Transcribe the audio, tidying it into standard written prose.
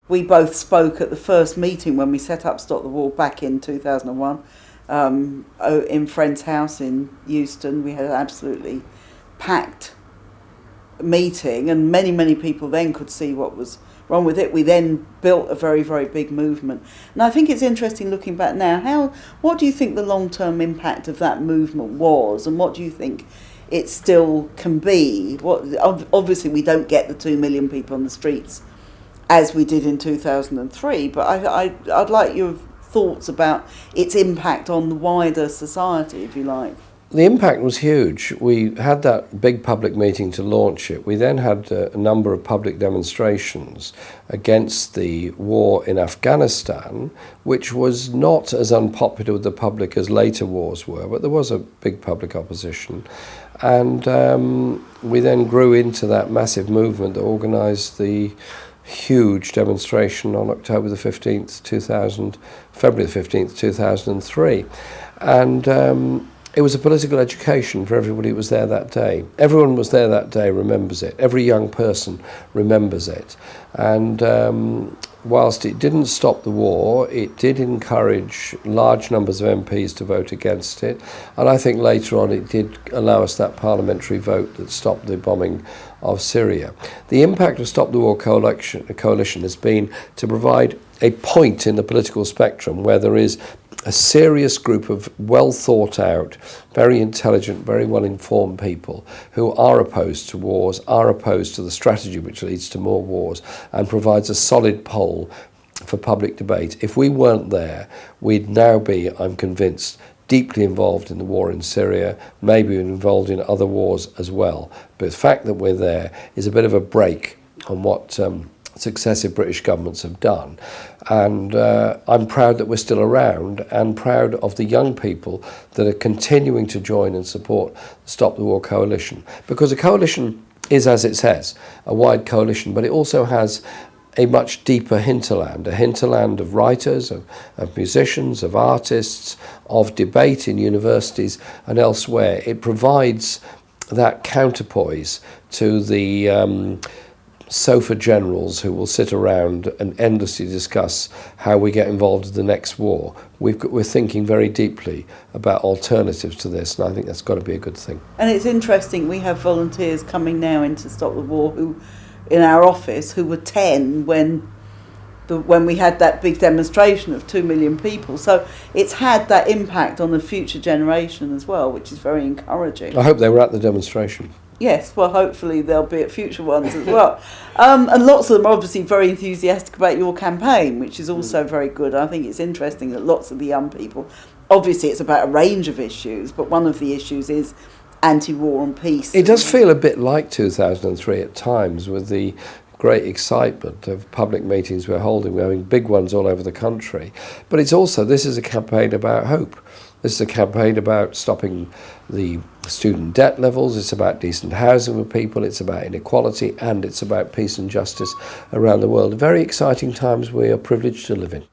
We both spoke at the first meeting when we set up Stop the War back in 2001 in Friend's house in Euston. We had an absolutely packed meeting, and many people then could see what was wrong with it. We then built a very, very big movement. And I think it's interesting looking back now, what do you think the long-term impact of that movement was, and what do you think it still can be? Obviously we don't get the 2 million people on the streets as we did in 2003, but I'd like your thoughts about its impact on the wider society, if you like. The impact was huge. We had that big public meeting to launch it. We then had a number of public demonstrations against the war in Afghanistan, which was not as unpopular with the public as later wars were, but there was a big public opposition. And we then grew into that massive movement that organised the huge demonstration on October the 15th, February the 15th, 2003. And it was a political education for everybody who was there that day. Everyone who was there that day remembers it. Every young person remembers it. And whilst it didn't stop the war, it did encourage large numbers of MPs to vote against it. And I think later on it did allow us that parliamentary vote that stopped the bombing of Syria. The impact of Stop the War coalition has been to provide a point in the political spectrum where there is a serious group of well thought out, very intelligent, very well informed people who are opposed to wars, are opposed to the strategy which leads to more wars, and provides a solid pole for public debate. If we weren't there, we'd now be, I'm convinced, deeply involved in the war in Syria, maybe involved in other wars as well. But the fact that we're there is a bit of a break on what successive British governments have done. And I'm proud that we're still around, and proud of the young people that are continuing to join and support the Stop the War coalition. Because a coalition is, as it says, a wide coalition, but it also has a much deeper hinterland, a hinterland of writers, of musicians, of artists, of debate in universities and elsewhere. It provides that counterpoise to the sofa generals who will sit around and endlessly discuss how we get involved in the next war. We're thinking very deeply about alternatives to this, and I think that's got to be a good thing. And it's interesting, we have volunteers coming now in to Stop the War who, in our office, who were 10 when we had that big demonstration of 2 million people. So it's had that impact on the future generation as well, which is very encouraging. I hope they were at the demonstration. Yes, well, hopefully they'll be at future ones as well. And lots of them are obviously very enthusiastic about your campaign, which is also very good. I think it's interesting that lots of the young people, obviously it's about a range of issues, but one of the issues is anti-war and peace. It does feel a bit like 2003 at times, with the great excitement of public meetings we're holding. We're having big ones all over the country. But it's also, this is a campaign about hope. This is a campaign about stopping the student debt levels. It's about decent housing for people. It's about inequality, and it's about peace and justice around the world. Very exciting times we are privileged to live in.